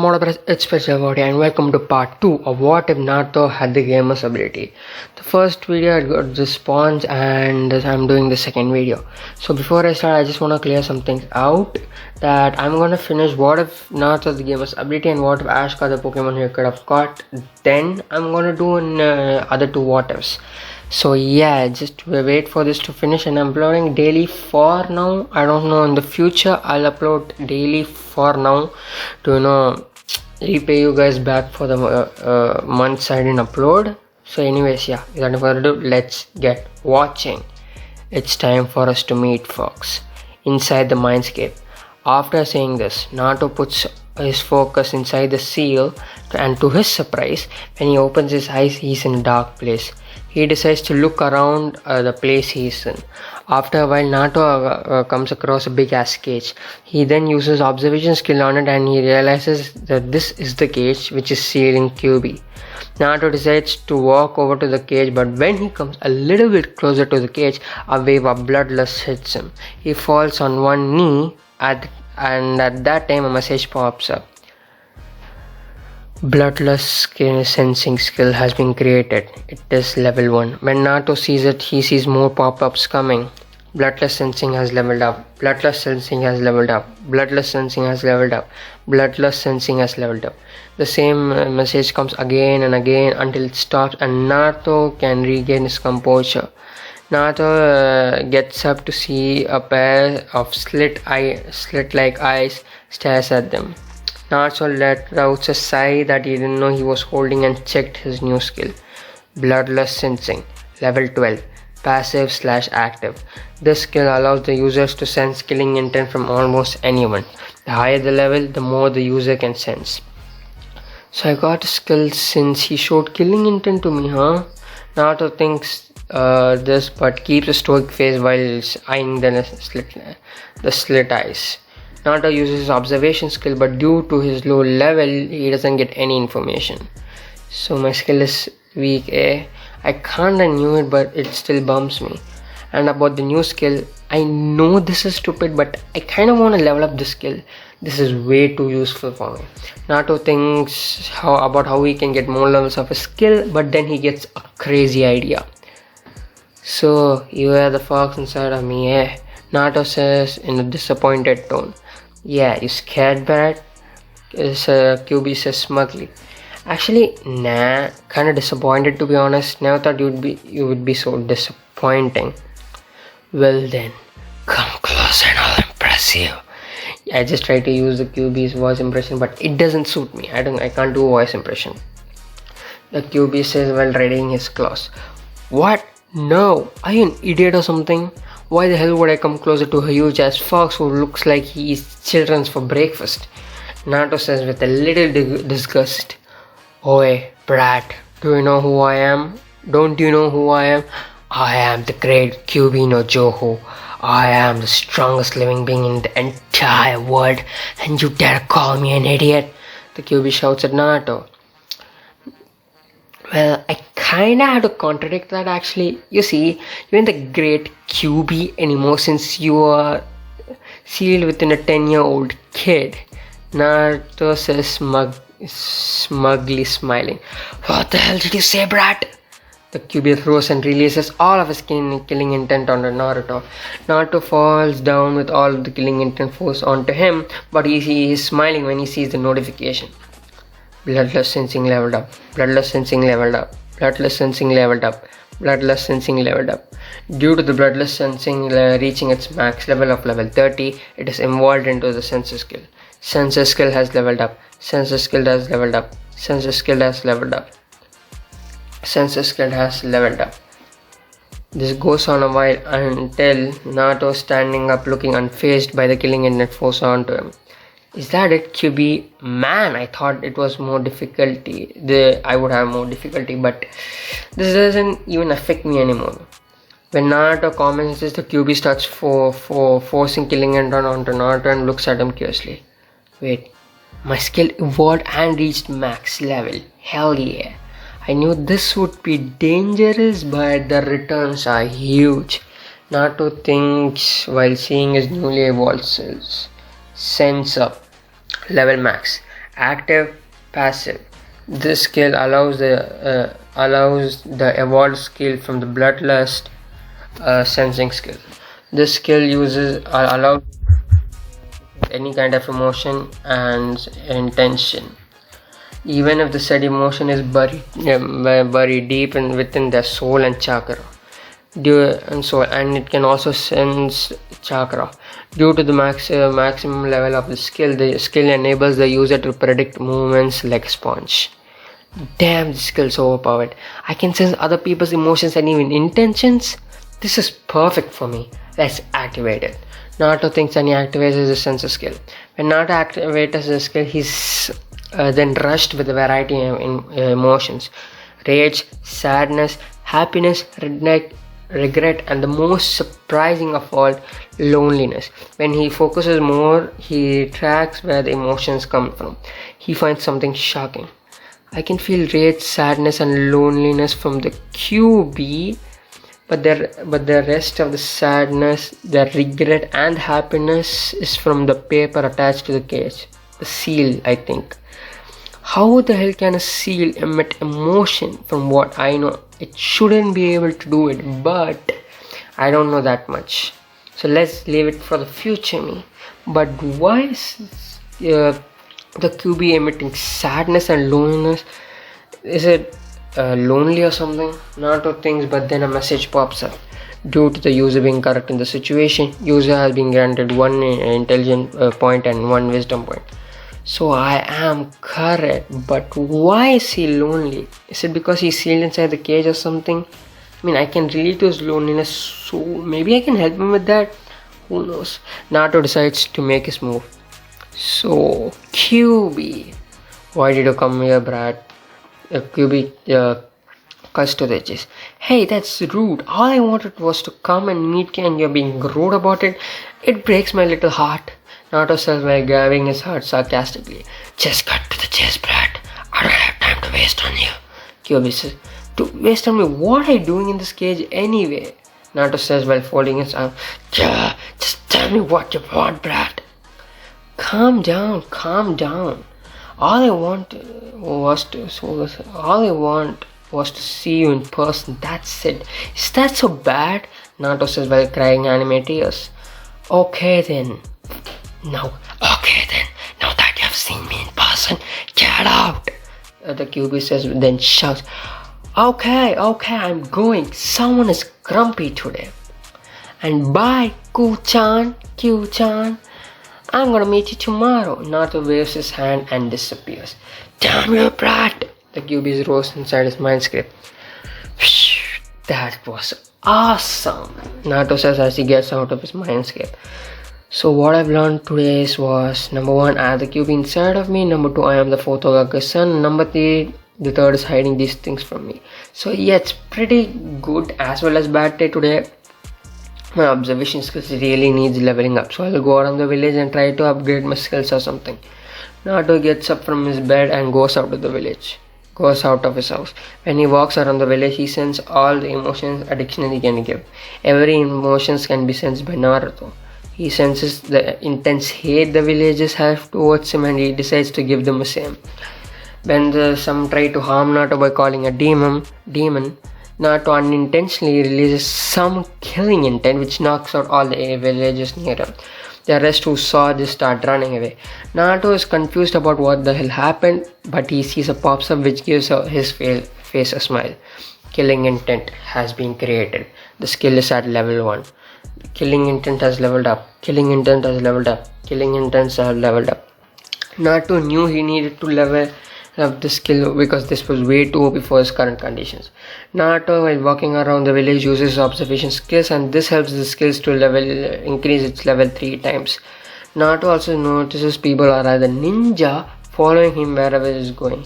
What up, it's Special and welcome to part 2 of What If Naruto Had the Gamer's Ability. The first video I got response and I'm doing the second video. So before I start, I just want to clear some things out, that I'm going to finish What If Naruto Had the Gamer's Ability and What If Ash got the Pokemon he could have caught. Then I'm going to do other two What Ifs. So yeah, just wait for this to finish, and I'm uploading daily for now. I don't know, in the future I'll upload daily for now to repay you guys back for the months I didn't upload. So anyways, yeah, without further ado, let's get watching. It's time for us to meet Fox inside the mindscape. After saying this, Naruto puts his focus inside the seal, and to his surprise, when he opens his eyes, he's in a dark place. He decides to look around the place he's in. After a while, Naruto comes across a big ass cage. He then uses observation skill on it, and he realizes that this is the cage which is sealed in QB. Naruto decides to walk over to the cage, but when he comes a little bit closer to the cage, a wave of bloodlust hits him. He falls on one knee, and at that time a message pops up. Bloodlust sensing skill has been created. It is level 1. When Naruto sees it, he sees more pop-ups coming. Bloodlust sensing has leveled up. Bloodlust sensing has leveled up. Bloodlust sensing has leveled up. Bloodlust sensing has leveled up. The same message comes again and again until it stops, and Naruto can regain his composure. Naruto gets up to see a pair of slit-like eyes stares at them. Naruto let out a sigh that he didn't know he was holding and checked his new skill. Bloodlust Sensing, level 12, passive/active. This skill allows the users to sense killing intent from almost anyone. The higher the level, the more the user can sense. So I got a skill since he showed killing intent to me, huh? Naruto thinks this, but keeps a stoic face while eyeing the slit eyes. Naruto uses his observation skill, but due to his low level, he doesn't get any information. So my skill is weak, eh? I kinda knew it, but it still bumps me. And about the new skill, I know this is stupid, but I kinda wanna level up this skill. This is way too useful for me. Naruto thinks about how he can get more levels of his skill, but then he gets a crazy idea. So, you are the fox inside of me, eh? Naruto says in a disappointed tone. Yeah, you scared, Brad? QB says smugly. Actually, nah, kinda disappointed, to be honest. Never thought you would be so disappointing. Well then, come closer and I'll impress you. I just tried to use the QB's voice impression, but it doesn't suit me. I can't do voice impression. The QB says while readying his claws. What? No, are you an idiot or something? Why the hell would I come closer to a huge ass fox who looks like he eats children's for breakfast? Naruto says with a little disgust. Oi, brat, do you know who I am? Don't you know who I am? I am the great QB no Joho. I am the strongest living being in the entire world, and you dare call me an idiot? The QB shouts at Naruto. Well, I kinda have to contradict that actually. You see, you ain't the great QB anymore since you are sealed within a 10-year-old kid. Naruto says smugly smiling. What the hell did you say, brat? The QB throws and releases all of his killing intent onto Naruto. Naruto falls down with all of the killing intent force onto him, but he is smiling when he sees the notification. Bloodlust sensing leveled up. Bloodlust sensing leveled up. Bloodlust sensing leveled up. Bloodlust sensing leveled up. Due to the bloodlust sensing reaching its max level of level 30, it is involved into the sensor skill. Sensor skill has leveled up. Sensor skill has leveled up. Sensor skill has leveled up. Sensor skill has leveled up. This goes on a while until Naruto standing up looking unfazed by the killing intent force onto him. Is that it, QB? Man, I thought it was more difficulty. I would have more difficulty, but this doesn't even affect me anymore. When Naruto comments this, the QB starts forcing killing intent onto Naruto and looks at him curiously. Wait, my skill evolved and reached max level. Hell yeah. I knew this would be dangerous, but the returns are huge. Naruto thinks while seeing his newly evolved cells. Sense up. Level max. Active, passive. This skill allows the evolved skill from the bloodlust sensing skill. This skill allows any kind of emotion and intention, even if the said emotion is buried deep within their soul and chakra. And it can also sense chakra. Due to the maximum level of the skill enables the user to predict movements like a sponge. Damn, this skill is overpowered. I can sense other people's emotions and even intentions. This is perfect for me. Let's activate it. Naruto thinks and he activates his sensor skill. When Naruto activates his skill, he's then rushed with a variety of emotions: rage, sadness, happiness, regret, and the most surprising of all, loneliness. When he focuses more, he tracks where the emotions come from. He finds something shocking. I can feel rage, sadness, and loneliness from the QB, but the rest of the sadness, the regret, and happiness is from the paper attached to the cage, the seal, I think. How the hell can a seal emit emotion? From what I know, it shouldn't be able to do it, but I don't know that much. So let's leave it for the future me. But why is the QB emitting sadness and loneliness? Is it lonely or something? Naruto thinks, but then a message pops up. Due to the user being correct in the situation, user has been granted 1 intelligence point and 1 wisdom point. So I am correct, but why is he lonely? Is it because he's sealed inside the cage or something? I mean, I can relate to his loneliness, so maybe I can help him with that. Who knows? Naruto decides to make his move. So QB, why did you come here, Brad? QB cuts to the edges. Hey, that's rude. All I wanted was to come and meet you, and you're being rude about it. It breaks my little heart. Naruto says while grabbing his heart sarcastically. Just cut to the chase, Brad. I don't have time to waste on you. QB says, to waste on me? What are you doing in this cage anyway? Naruto says while folding his arms. Just tell me what you want, Brad. Calm down. All I want was to see you in person. That's it. Is that so bad? Naruto says while crying anime tears. Okay then. Now that you have seen me in person, get out! The QB says, then shouts, Okay, I'm going. Someone is grumpy today. And bye, Q-chan. I'm gonna meet you tomorrow. Naruto waves his hand and disappears. Damn you, brat! The QB rose inside his mindscape. That was awesome, Naruto says as he gets out of his mindscape. So what I've learned today was, number 1, I have the QB inside of me. Number 2, I am the 4th Hokage's son. Number 3, the 3rd is hiding these things from me. So yeah, it's pretty good as well as bad day today. My observation skills really needs leveling up. So I'll go around the village and try to upgrade my skills or something. Naruto gets up from his bed and goes out of the village. Goes out of his house. When he walks around the village, he senses all the emotions a dictionary can give. Every emotion can be sensed by Naruto. He senses the intense hate the villagers have towards him and he decides to give them the same. When some try to harm Naruto by calling a demon, Naruto unintentionally releases some killing intent which knocks out all the villagers near him. The rest who saw this start running away. Naruto is confused about what the hell happened, but he sees a pops-up which gives his face a smile. Killing intent has been created. The skill is at level 1. Killing intent has leveled up. Naruto knew he needed to level up the skill because this was way too OP for his current conditions. Naruto, while walking around the village, uses observation skills, and this helps the skills to increase its level 3 times. Naruto also notices people are either ninja following him wherever he is going,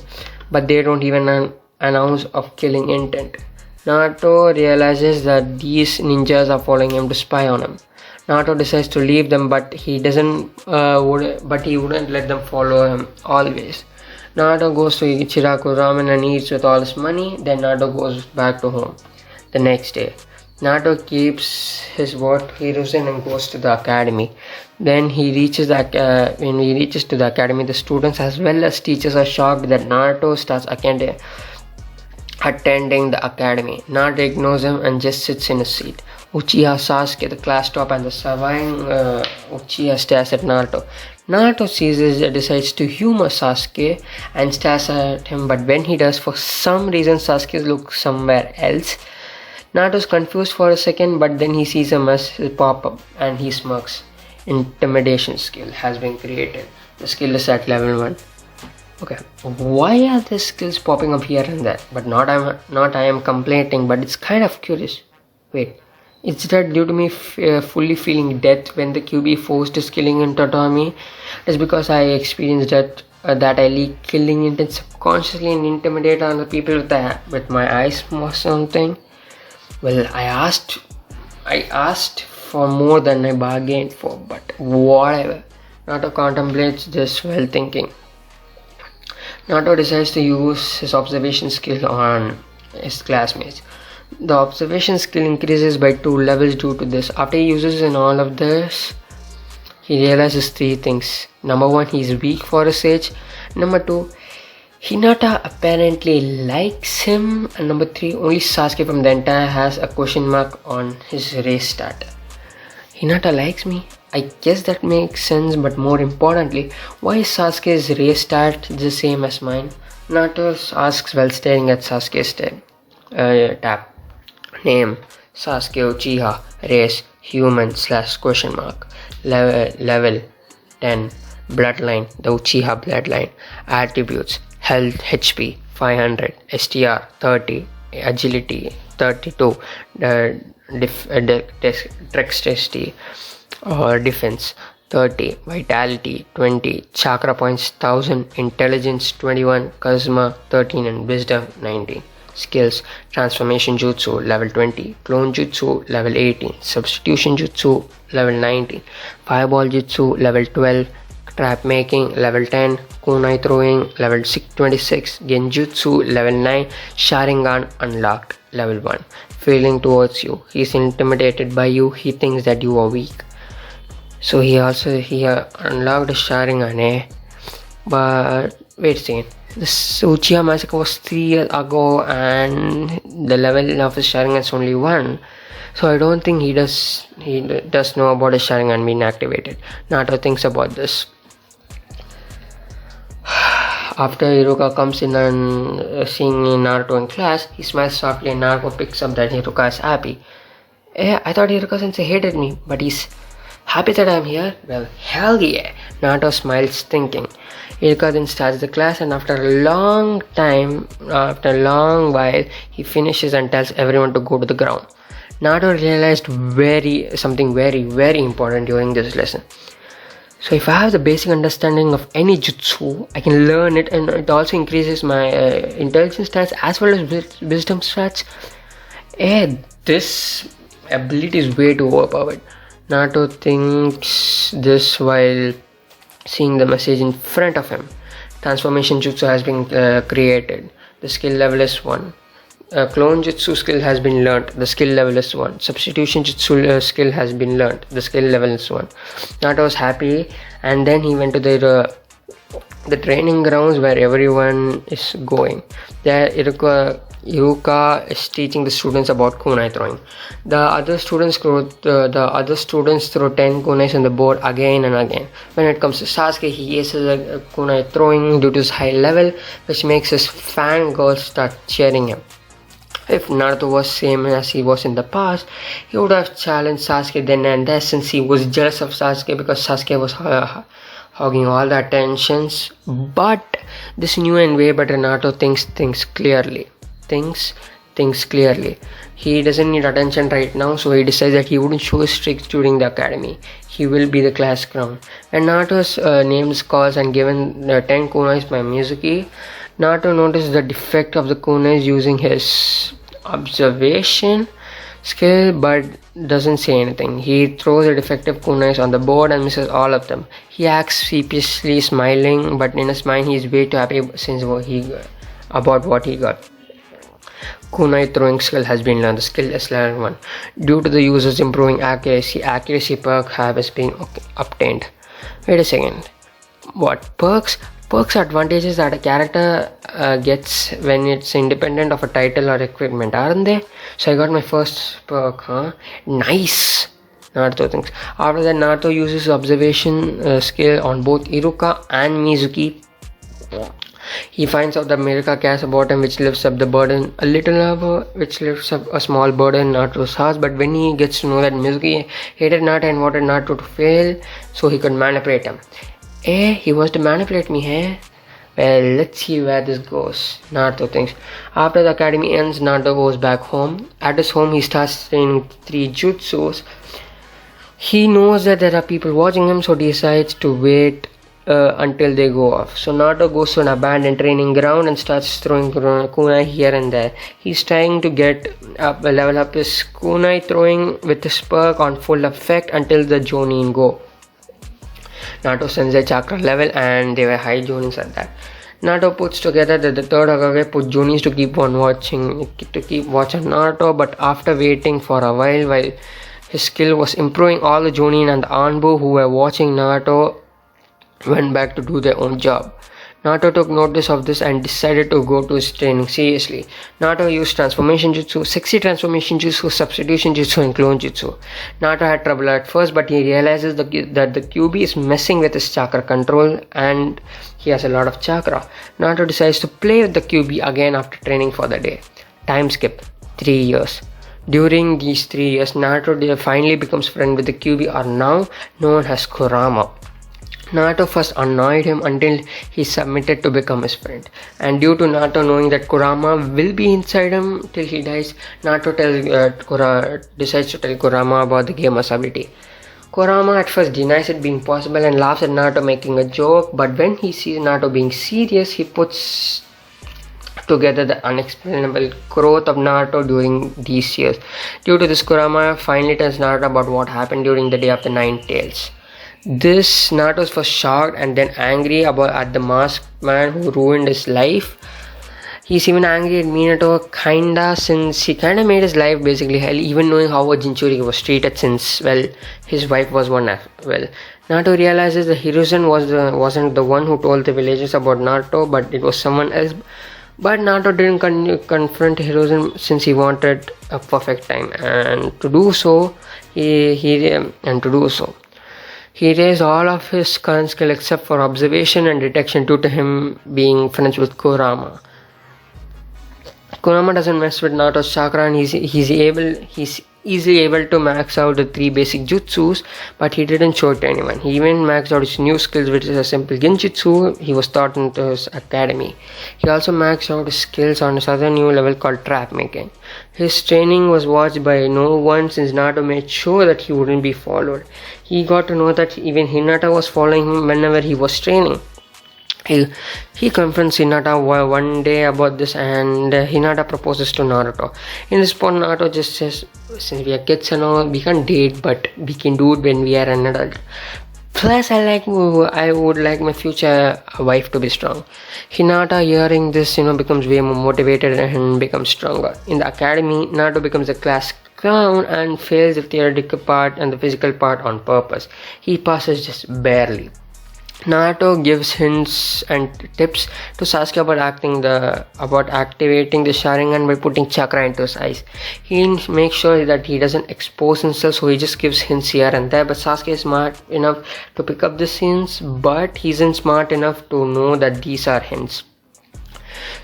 but they don't even announce of killing intent. Naruto realizes that these ninjas are following him to spy on him. Naruto decides to leave them, but he wouldn't let them follow him always. Naruto goes to Ichiraku ramen and eats with all his money. Then Naruto goes back to home. The next day, Naruto keeps his word, heroes in and goes to the academy. Then he reaches when he reaches to the academy, the students as well as teachers are shocked that Naruto starts attending the academy. Naruto ignores him and just sits in his seat. Uchiha Sasuke, the class top and the surviving Uchiha, stares at Naruto. Naruto sees this, decides to humor Sasuke and stares at him, but when he does, for some reason Sasuke looks somewhere else. Naruto's confused for a second, but then he sees a message pop up and he smirks. Intimidation skill has been created. The skill is at level 1. Okay, why are the skills popping up here and there? But not I am complaining, but it's kind of curious. Wait, is that due to me fully feeling death when the QB forced his killing into me? It's because I experienced that I leak killing intent subconsciously and intimidate other people with my eyes or something. Well, I asked for more than I bargained for, but whatever. Naruto contemplates this while thinking. Naruto decides to use his observation skill on his classmates. The observation skill increases by 2 levels due to this. After he uses in all of this, he realizes 3 things. Number 1, he is weak for a sage. Number 2, Hinata apparently likes him. And number 3, only Sasuke from the entire has a question mark on his race stat. Hinata likes me? I guess that makes sense, but more importantly, why is Sasuke's race stat the same as mine? Naruto asks while staring at Sasuke's tab. Name, Sasuke Uchiha, race, human / question mark, level 10, bloodline, the Uchiha bloodline, attributes, health, HP, 500, STR, 30, agility, 32, dexterity or defense, 30, vitality, 20, chakra points, 1000, intelligence, 21, charisma, 13, and wisdom, 19. Skills, transformation jutsu, level 20, clone jutsu, level 18, substitution jutsu, level 19, fireball jutsu, level 12, trap making, level 10, kunai throwing, level 26, genjutsu, level 9, sharingan unlocked, level 1. Feeling towards you, he is intimidated by you, he thinks that you are weak. So he unlocked a sharingan, But wait a second, this Uchiha massacre was 3 years ago and the level of his sharingan is only 1. So I don't think he does know about his sharingan being activated. Naruto thinks about this. After Hiruka comes in and seeing Naruto in class, he smiles softly and Naruto picks up that Hiruka is happy. I thought Hiruka-sensei hated me, but he's happy that I'm here? Well, hell yeah! Naruto smiles thinking. Hiruka then starts the class and after a long while, he finishes and tells everyone to go to the ground. Naruto realized something very, very important during this lesson. So if I have the basic understanding of any jutsu, I can learn it and it also increases my intelligence stats as well as wisdom stats. This ability is way too overpowered. Naruto thinks this while seeing the message in front of him. Transformation jutsu has been created. The skill level is 1. Clone jutsu skill has been learnt. The skill level is 1. Substitution jutsu skill has been learnt. The skill level is 1. Naruto was happy and then he went to the training grounds where everyone is going. There Hiruka is teaching the students about kunai throwing. The other students throw 10 kunais on the board again and again. When it comes to Sasuke, he aces a kunai throwing due to his high level, which makes his fangirls start cheering him. If Naruto was same as he was in the past, he would have challenged Sasuke then and there since he was jealous of Sasuke because Sasuke was hogging all the attentions. But this new and way better Naruto thinks clearly. He doesn't need attention right now, so he decides that he wouldn't show his tricks during the academy. He will be the class clown. And Naruto's names calls and given 10 kunais by Mizuki. Naruto notices the defect of the kunais using his observation skill but doesn't say anything. He throws the defective kunais on the board and misses all of them. He acts sheepishly smiling, but in his mind he is way too happy about what he got. kunai throwing skill has been learned. The skill is level 1. Due to the user's improving accuracy perk has been obtained. Wait a second. What perks? Perks are advantages that a character gets when it's independent of a title or equipment, aren't they? So I got my first perk, huh? Nice! Naruto thinks. After that, Naruto uses observation skill on both Iruka and Mizuki. He finds out that Miruka cares about him, which lifts up the burden a little, which lifts up a small burden in Naruto's heart. But when he gets to know that Mizuki hated Naruto and wanted Naruto to fail, so he could manipulate him. He wants to manipulate me, eh? Well, let's see where this goes, Naruto thinks. After the academy ends, Naruto goes back home. At his home, he starts training 3 jutsus. He knows that there are people watching him, so decides to wait until they go off. So Naruto goes to an abandoned training ground and starts throwing kunai here and there. He's trying to level up his kunai throwing with his perk on full effect until the jonin go. Naruto sends a chakra level and they were high jonins at that. Naruto puts together that the third Hokage put jonins to keep watch on Naruto, but after waiting for a while his skill was improving, all the jonin and the Anbu who were watching Naruto went back to do their own job. Naruto took notice of this and decided to go to his training seriously. Naruto used transformation jutsu, sexy transformation jutsu, substitution jutsu and clone jutsu. Naruto had trouble at first, but he realizes that the QB is messing with his chakra control and he has a lot of chakra. Naruto decides to play with the QB again after training for the day. Time skip 3 years. During these 3 years, Naruto finally becomes friend with the QB, or now known as Kurama. Naruto first annoyed him until he submitted to become his friend. And due to Naruto knowing that Kurama will be inside him till he dies, Naruto decides to tell Kurama about the gamer's ability. Kurama at first denies it being possible and laughs at Naruto making a joke, but when he sees Naruto being serious, he puts together the unexplainable growth of Naruto during these years. Due to this, Kurama finally tells Naruto about what happened during the day of the 9 tails. This Naruto was first shocked and then angry at the masked man who ruined his life. He's even angry at Minato since he made his life basically hell, even knowing how a Jinchuriki was treated since, well, his wife was one as well. Naruto realizes that Hiruzen wasn't the one who told the villagers about Naruto, but it was someone else. But Naruto didn't confront Hiruzen since he wanted a perfect time, and to do so, he raised all of his current skill except for observation and detection due to him being friends with Kurama. Kurama doesn't mess with Naruto's chakra and he's easily able to max out the 3 basic jutsus, but he didn't show it to anyone. He even maxed out his new skills, which is a simple genjutsu he was taught in his academy. He also maxed out his skills on his other new level called trap making. His training was watched by no one since Naruto made sure that he wouldn't be followed. He got to know that even Hinata was following him whenever he was training. He confronts Hinata one day about this and Hinata proposes to Naruto. In response, Naruto just says, since we are kids and all, we can't date, but we can do it when we are an adult. Plus, I would like my future wife to be strong. Hinata, hearing this, becomes way more motivated and becomes stronger. In the academy, Naruto becomes a class clown and fails the theoretical part and the physical part on purpose. He passes just barely. Naruto gives hints and tips to Sasuke about activating the Sharingan by putting chakra into his eyes. He makes sure that he doesn't expose himself, so he just gives hints here and there. But Sasuke is smart enough to pick up the hints, but he isn't smart enough to know that these are hints.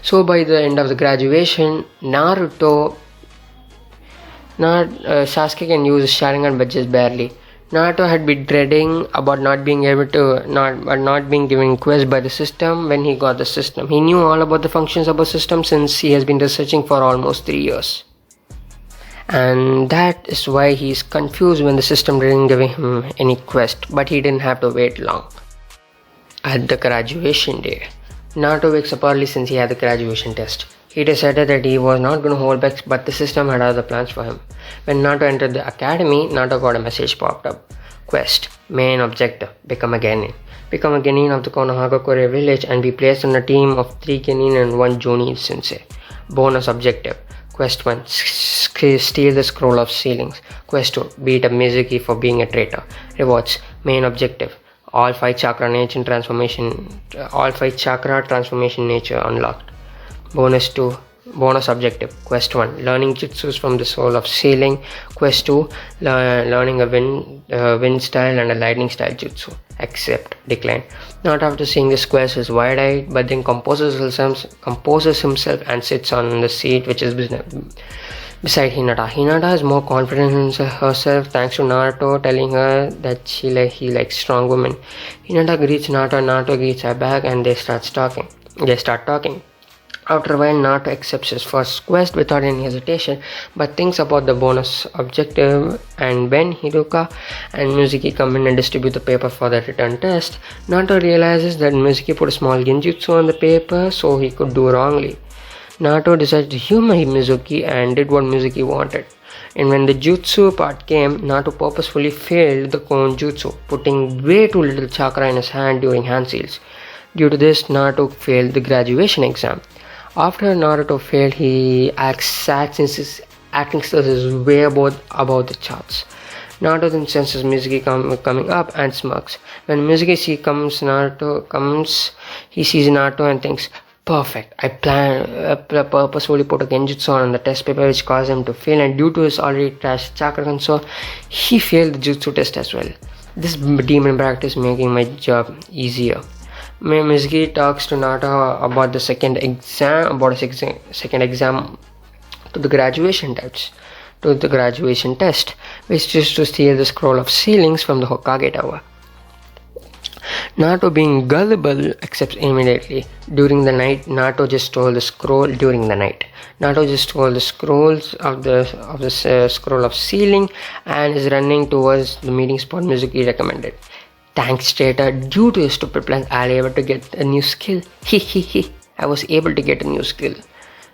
So by the end of the graduation, Sasuke can use his Sharingan, but just barely. Naruto had been dreading about not being given quest by the system when he got the system. He knew all about the functions of the system since he has been researching for almost 3 years. And that is why he is confused when the system didn't give him any quest, but he didn't have to wait long. At the graduation day, Naruto wakes up early since he had the graduation test. He decided that he was not going to hold back, but the system had other plans for him. When Naruto entered the academy, Naruto got a message popped up. Quest. Main objective. Become a genin. Become a genin of the Konohagakure village and be placed on a team of 3 genin and 1 jonin sensei. Bonus objective. Quest 1. Steal the scroll of ceilings. Quest 2. Beat up Mizuki for being a traitor. Rewards. Main objective. All 5 chakra transformation nature unlocked. Bonus objective. Quest 1. Learning jutsus from the soul of ceiling. Quest 2. Learning a wind style and a lightning style jutsu. Accept. Decline. Not after seeing this quest is wide-eyed, but then composes himself and sits on the seat which is beside Hinata. Hinata is more confident in herself thanks to Naruto telling her that he likes strong women. Hinata greets Naruto, Naruto greets her back, and they start talking. After a while, Naruto accepts his first quest without any hesitation, but thinks about the bonus objective, and when Hiruka and Mizuki come in and distribute the paper for the return test, Naruto realizes that Mizuki put a small genjutsu on the paper so he could do wrongly. Naruto decided to humor Mizuki and did what Mizuki wanted. And when the jutsu part came, Naruto purposefully failed the cone jutsu, putting way too little chakra in his hand during hand seals. Due to this, Naruto failed the graduation exam. After Naruto failed, he acts sad since his acting skills is way above the charts. Naruto then senses Mizuki coming up and smirks. When Mizuki sees he sees Naruto and thinks, perfect, I purposefully put a genjutsu on the test paper which caused him to fail, and due to his already trashed chakra console, he failed the jutsu test as well. This demon practice making my job easier. Mizuki talks to Naruto about the second exam to the graduation test, which is to steal the scroll of ceilings from the Hokage Tower. Naruto, being gullible, accepts immediately. During the night, Naruto just stole the scroll. Naruto just stole the scrolls of the scroll of ceiling and is running towards the meeting spot Mizuki recommended. Thanks, traitor. Due to his stupid plans, I was able to get a new skill. I was able to get a new skill.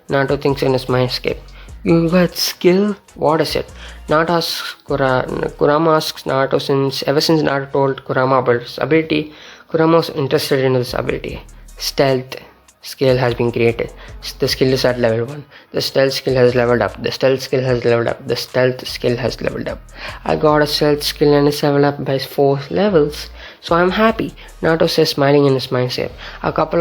Naruto thinks in his mindscape. You got skill? What is it? Kurama asks Naruto ever since Naruto told Kurama about his ability, Kurama was interested in this ability. Stealth skill has been created. The skill is at level 1. The stealth skill has leveled up. The stealth skill has leveled up. The stealth skill has leveled up. I got a stealth skill and it's leveled up by 4 levels. So I'm happy, Naruto says, smiling in his mindset. A couple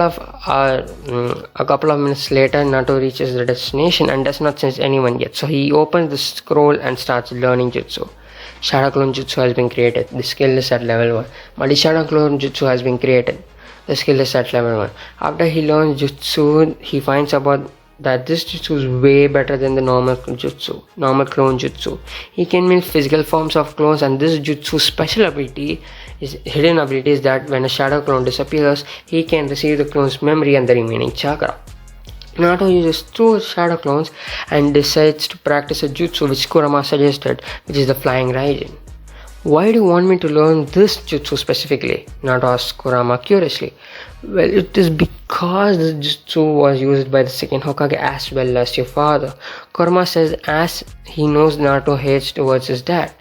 of minutes later, Naruto reaches the destination and does not sense anyone yet. So he opens the scroll and starts learning jutsu. Shadow Clone Jutsu has been created. The skill is at level 1. Multi Shadow Clone Jutsu has been created. The skill is at level 1. After he learns jutsu, he finds out that this jutsu is way better than the normal clone jutsu. He can make physical forms of clones, and this jutsu special ability hidden ability is that when a shadow clone disappears, he can receive the clone's memory and the remaining chakra. Naruto uses 2 shadow clones and decides to practice a jutsu which Kurama suggested, which is the Flying Raijin. Why do you want me to learn this jutsu specifically? Naruto asks Kurama curiously. Well, it is because the jutsu was used by the second Hokage as well as your father. Kurama says as he knows Naruto hates towards his dad.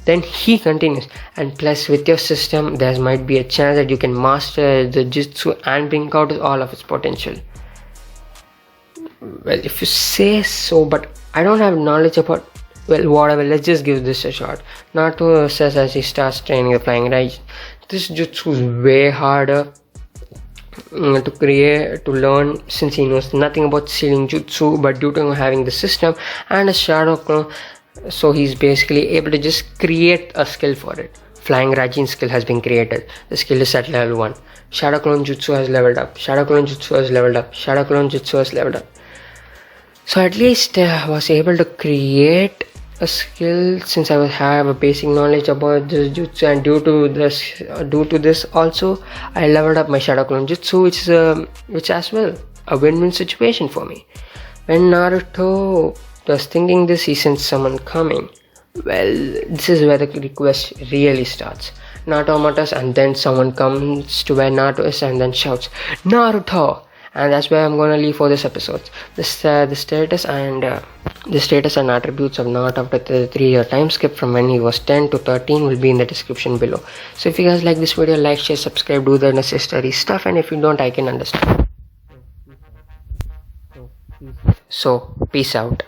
Then he continues, and plus with your system there might be a chance that you can master the jutsu and bring out all of its potential. Well, if you say so, but I don't have knowledge about. Well, whatever, let's just give this a shot. Naruto says as he starts training the Flying Raijin. This jutsu is way harder to learn since he knows nothing about sealing jutsu, but due to having the system and a shadow clone, so he's basically able to just create a skill for it. Flying Raijin skill has been created. The skill is at level 1. Shadow Clone Jutsu has leveled up. Shadow Clone Jutsu has leveled up. Shadow Clone Jutsu has leveled up. So at least I was able to create a skill since I have a basic knowledge about this jutsu, and due to this also I leveled up my Shadow Clone Jutsu, which as well a win-win situation for me. When Naruto was thinking this, he sensed someone coming. Well, this is where the request really starts. Naruto mutters, and then someone comes to where Naruto is and then shouts, Naruto! And that's where I'm gonna leave for this episode. The status and attributes of Naruto after the 3-year time skip from when he was 10 to 13 will be in the description below. So if you guys like this video, like, share, subscribe, do the necessary stuff, and if you don't, I can understand. So peace out.